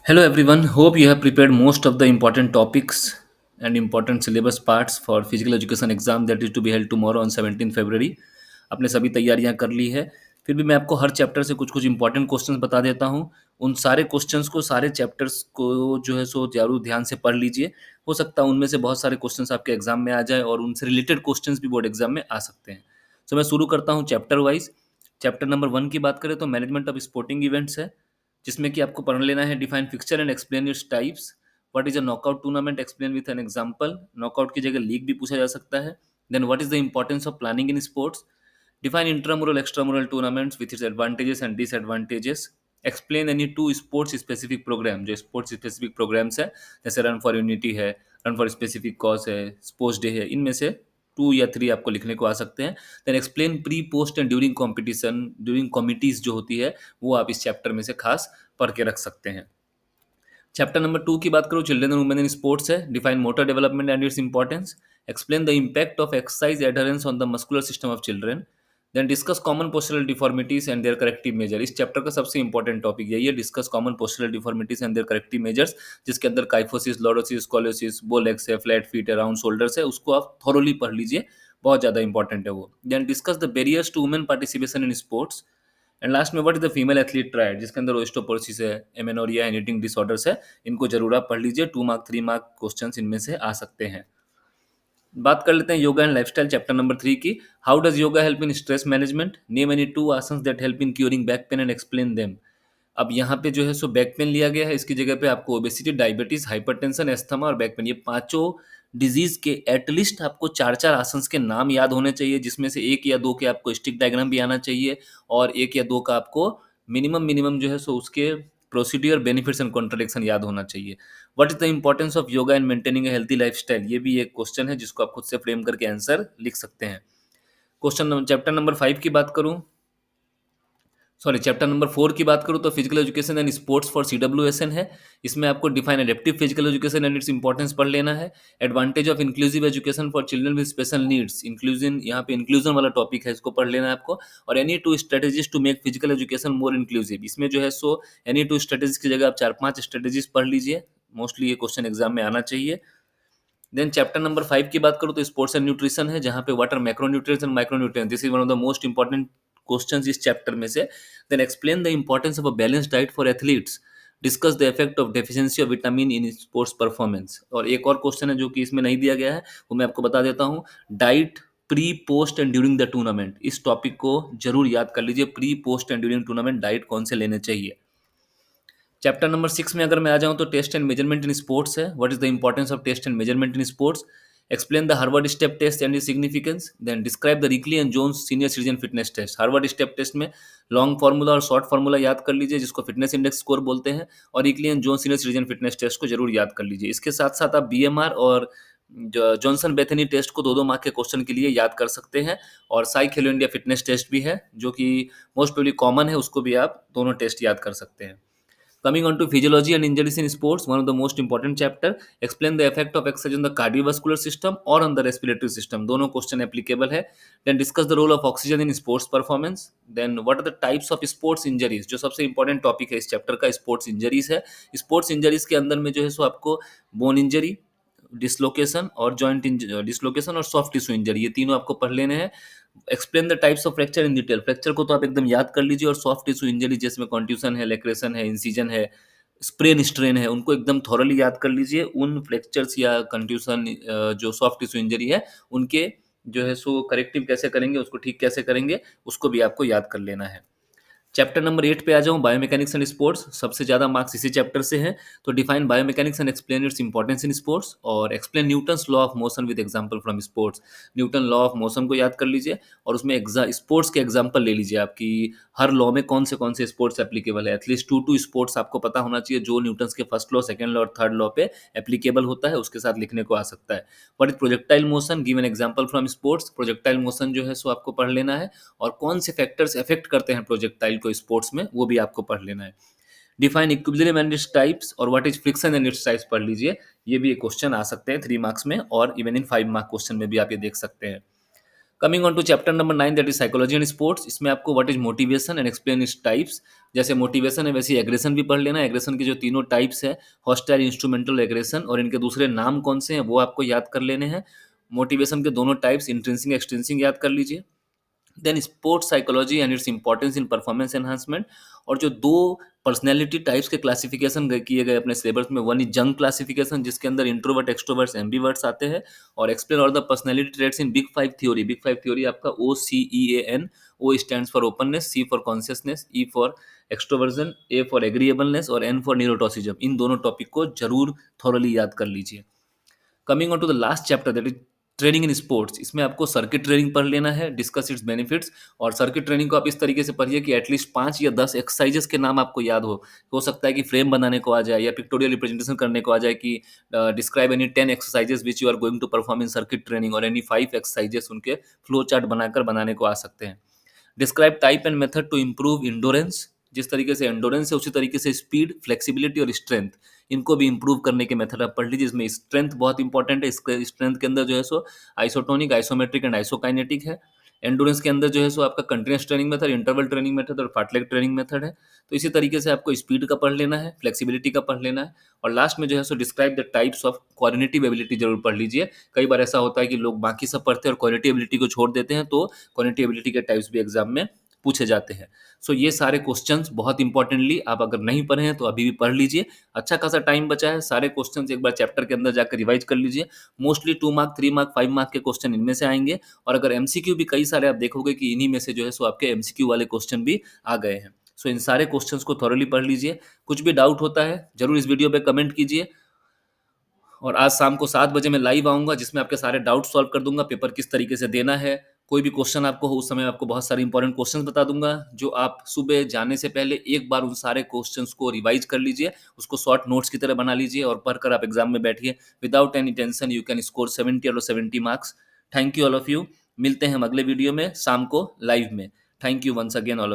Hello everyone, hope you have prepared most of the important topics and important syllabus parts for physical education exam that is to be held tomorrow on 17 February. आपने सभी तैयारियां कर ली है। फिर भी मैं आपको हर चैप्टर से कुछ कुछ इंपॉर्टेंट क्वेश्चंस बता देता हूं। उन सारे क्वेश्चंस को सारे चैप्टर्स को जो है सो जरूर ध्यान से पढ़ लीजिए। हो सकता है उनमें से बहुत सारे क्वेश्चंस आपके एग्जाम में आ जाए और उनसे रिलेटेड क्वेश्चंस भी बोर्ड एग्जाम में आ सकते हैं। मैं शुरू करता हूँ चैप्टर वाइज। चैप्टर नंबर 1 की बात करें तो मैनेजमेंट ऑफ स्पोर्टिंग इवेंट्स है, जिसमें कि आपको पढ़ लेना है define fixture and explain its types. What is a knockout tournament, explain with an example. Knockout की जगह लीग भी पूछा जा सकता है। Then what is the importance of planning in sports, define intramural extramural tournaments with its advantages and disadvantages. Explain any two sports specific program, जो sports specific programs है जैसे रन फॉर यूनिटी है, run for specific cause है, sports day है, इनमें से 2 या 3 आपको लिखने को आ सकते हैं। Then explain pre post and during competition, during committees जो होती है वो आप इस चैप्टर में से खास पढ़ के रख सकते हैं। चैप्टर नंबर 2 की बात करूँ, children and women in sports है, define motor development and its importance. Explain the impact of exercise adherence on the muscular system of children. Then discuss common postural deformities and their corrective measure. इस chapter का सबसे important topic यही है, discuss common postural deformities and their corrective measures, जिसके अंदर kyphosis, lordosis, scoliosis, bow legs है, flat feet है, round shoulders है, उसको आप थॉरोली पढ़ लीजिए, बहुत ज़्यादा इंपॉर्टेंट है वो। Then discuss the barriers to women participation in sports. And last में what is the female athlete triad, जिसके अंदर ओस्टोपोरोसिस है, एमेनोरिया एंड ईटिंग डिसऑर्डर्स है। इनको जरूर आप पढ़ लीजिए, 2 मार्क 3 मार्क क्वेश्चन इनमें से आ सकते हैं। बात कर लेते हैं yoga and lifestyle chapter number 3 की। How does yoga help in stress management, name any 2 asanas that help in curing back pain and explain them. अब यहाँ पे जो है सो बैक पेन लिया गया है, इसकी जगह पे आपको ओबेसिटी, डायबिटीज, हाइपरटेंशन, एस्थमा और बैक पेन, ये पांचों डिजीज के एटलीस्ट आपको 4 4 आसन्स के नाम याद होने चाहिए, जिसमें से 1 या 2 के आपको स्टिक डायग्राम भी आना चाहिए और 1 या 2 का आपको मिनिमम मिनिमम जो है सो उसके प्रोसीड्यूर, बेनिफिट्स एंड कॉन्ट्रडिक्शन याद होना चाहिए। What is the importance of yoga in maintaining A healthy lifestyle, ये भी एक क्वेश्चन है जिसको आप खुद से फ्रेम करके आंसर लिख सकते हैं। क्वेश्चन चैप्टर नंबर 5 की बात करूं, सॉरी चैप्टर नंबर 4 की बात करूँ तो physical education and sports for CWSN है। इसमें आपको define adaptive physical education and its importance पढ़ लेना है। Advantage of inclusive education for children with special needs, inclusion, यहाँ पे इंक्लूजन वाला टॉपिक है, इसको पढ़ लेना है आपको। और any two strategies to make physical education more inclusive, इसमें जो है सो एनी टू स्ट्रेटेजीज की जगह आप 4 5 स्ट्रेटेजीज पढ़ लीजिए, मोस्टली ये क्वेश्चन एग्जाम में आना चाहिए। देन चैप्टर नंबर 5 की बात करूँ तो स्पोर्ट्स एंड न्यूट्रिशन है, जहाँ पे water macronutrients and micronutrients, this is one of the most important questions इस चैप्टर में से। Then explain the importance of a balance diet for athletes, discuss the effect of deficiency of vitamin in sports performance. और एक और question है जो कि इसमें नहीं दिया गया है, वो मैं आपको बता देता हूँ। Diet pre post and during the tournament, इस टॉपिक को जरूर याद कर लीजिए, pre post and during tournament diet कौन से लेने चाहिए। चैप्टर नंबर 6 में अगर मैं आ जाऊं तो test and measurement in sports है। What is the importance of test and measurement in sports, explain the Harvard step test and its significance. Then describe the Rikli and Jones senior citizen fitness test. Harvard step test में long formula और short formula याद कर लीजिए, जिसको fitness index score बोलते हैं, और Rikli and Jones senior citizen fitness test को जरूर याद कर लीजिए। इसके साथ साथ आप BMR और जॉनसन बेथनी टेस्ट को 2 2 मार्क के क्वेश्चन के लिए याद कर सकते हैं। और साई खेलो इंडिया फिटनेस टेस्ट भी है, जो कि मोस्ट प्रोबेबली कॉमन है, उसको भी आप दोनों टेस्ट याद कर सकते हैं। Coming on to physiology and injuries in sports, one of the most important chapter. Explain the effect of exercise on the cardiovascular system or on the respiratory system. दोनों क्वेश्चन एप्लीकेबल है। Then discuss the role of oxygen in sports performance. Then what are the types of sports injuries, जो सबसे important topic है इस chapter का, sports injuries है। Sports injuries के अंदर में जो है सो आपको बोन इंजरी, डिसलोकेशन और जॉइंट डिसलोकेशन और सॉफ्ट टिश्यू इंजरी, ये तीनों आपको पढ़ लेने हैं। Explain the types of fracture in detail, fracture को तो आप एकदम याद कर लीजिए, और सॉफ्ट टिश्यू इंजरी जिसमें कॉन्ट्यूशन है, लेक्रेशन है, इंसिजन है, स्प्रेन स्ट्रेन है, उनको एकदम थॉरली याद कर लीजिए। उन फ्रैक्चर्स या कंट्यूशन जो सॉफ्ट टिश्यू इंजरी है, उनके जो है सो करेक्टिव कैसे करेंगे, उसको ठीक कैसे करेंगे, उसको भी आपको याद कर लेना है। चैप्टर नंबर 8 पे आ जाऊँ, बायोमैकेनिक्स एंड स्पोर्ट्स, सबसे ज़्यादा मार्क्स इसी चैप्टर से हैं। तो define biomechanics and explain its importance in sports, और explain Newton's law of motion with example from sports. Newton law of motion को याद कर लीजिए, और उसमें स्पोर्ट्स के एग्जांपल ले लीजिए आपकी, हर लॉ में कौन से स्पोर्ट्स एप्लीकेबल है। एटलीस्ट 2 स्पोर्ट्स आपको पता होना चाहिए जो न्यूटन्स के फर्स्ट लॉ, सेकंड लॉ और थर्ड लॉ पे एप्लीकेबल होता है, उसके साथ लिखने को आ सकता है। What is projectile motion, give an example from sports. Projectile motion जो है सो आपको पढ़ लेना है, और कौन से फैक्टर्स अफेक्ट करते हैं प्रोजेक्टाइल को स्पोर्ट्स में, वो भी आपको पढ़ लेना है। Define equilibrium and its types, और what is friction and its types पढ़ लीजिए। ये भी एक क्वेश्चन आ सकते हैं 3 मार्क्स में, और इवन इन 5 मार्क क्वेश्चन में भी आप ये देख सकते हैं। Coming on to chapter number 9 that is psychology and sports. इसमें आपको what is motivation and explain its types. जैसे मोटिवेशन है वैसे एग्रेशन भी पढ़ लेना। एग्रेशन के जो तीनों टाइप्स है, हॉस्टाइल, इंस्ट्रूमेंटल, एग्रेशन, और इनके दूसरे नाम कौन से हैं वो आपको याद कर लेने हैं। मोटिवेशन के दोनों टाइप्स इंट्रिंसिक एक्सट्रिंसिक याद कर लीजिए। Then sports psychology and its importance in performance enhancement. और जो दो पर्सनैलिटी टाइप्स के क्लासिफिकेशन किए गए अपने सिलेबस में, वन इज जंग क्लासिफिकेशन जिसके अंदर इंट्रोवर्ट, एक्सट्रोवर्ट्स, एम्बीवर्ट्स आते हैं, और explain all the personality traits in big five theory. Big five theory आपका OCEAN। O stands for openness, C for consciousness, E for extroversion, A for agreeableness और N for neuroticism. इन दोनों topic को जरूर thoroughly याद कर लीजिए। Coming on to the last chapter that is training in sports. इसमें आपको सर्किट ट्रेनिंग पढ़ लेना है, डिस्कस इट्स बेनिफिट्स। और सर्किट ट्रेनिंग को आप इस तरीके से पढ़िए कि एटलीस्ट 5 या 10 एक्सरसाइजेस के नाम आपको याद हो सकता है कि फ्रेम बनाने को आ जाए या पिक्टोरियल रिप्रेजेंटेशन करने को आ जाए कि describe any 10 exercises which you are going to perform in circuit training, और एनी 5 एक्सरसाइजेस उनके फ्लो चार्ट बनाकर बनाने को आ सकते हैं। Describe type and method to improve endurance. जिस तरीके से एंडोरेंस है उसी तरीके से स्पीड, फ्लेक्सिबिलिटी और स्ट्रेंथ, इनको भी इंप्रूव करने के मेथड आप पढ़ लीजिए। इसमें स्ट्रेंथ बहुत इंपॉर्टेंट है। इसके स्ट्रेंथ के अंदर जो है सो आइसोटोनिक, आइसोमेट्रिक एंड आइसोकाइनेटिक है। एंडोरेंस के अंदर जो है सो आपका continuous training method, interval training method और फार्टलेग ट्रेनिंग मेथड है। तो इसी तरीके से आपको स्पीड का पढ़ लेना है, फ्लेक्सिबिलिटी का पढ़ लेना है, और लास्ट में जो है सो describe the types of cognitive ability जरूर पढ़ लीजिए। कई बार ऐसा होता है कि लोग बाकी सब पढ़ते हैं और कॉग्निटिव एबिलिटी को छोड़ देते हैं, तो कॉग्निटिव एबिलिटी के टाइप्स भी एग्जाम में पूछे जाते हैं। सो ये सारे क्वेश्चंस बहुत इंपॉर्टेंटली आप अगर नहीं पढ़े हैं तो अभी भी पढ़ लीजिए। अच्छा खासा टाइम बचा है, सारे क्वेश्चंस एक बार चैप्टर के अंदर जाकर रिवाइज कर लीजिए। मोस्टली 2 मार्क, 3 मार्क, 5 मार्क के क्वेश्चन इनमें से आएंगे, और अगर एमसीक्यू भी कई सारे आप देखोगे कि इन्हीं में से जो है सो आपके एमसीक्यू वाले क्वेश्चन भी आ गए हैं। सो इन सारे क्वेश्चंस को थॉरली पढ़ लीजिए। कुछ भी डाउट होता है जरूर इस वीडियो पे कमेंट कीजिए, और आज शाम को 7 बजे मैं लाइव आऊँगा जिसमें आपके सारे डाउट सॉल्व कर दूँगा, पेपर किस तरीके से देना है। कोई भी क्वेश्चन आपको हो उस समय आपको बहुत सारे इंपॉर्टेंट क्वेश्चंस बता दूँगा, जो आप सुबह जाने से पहले एक बार उन सारे क्वेश्चंस को रिवाइज़ कर लीजिए, उसको शॉर्ट नोट्स की तरह बना लीजिए और पढ़कर आप एग्ज़ाम में बैठिए। Without any tension you can score 70 out of 70 marks. Thank you all of you. मिलते हैं हम अगले वीडियो में शाम को लाइव में। Thank you once again all of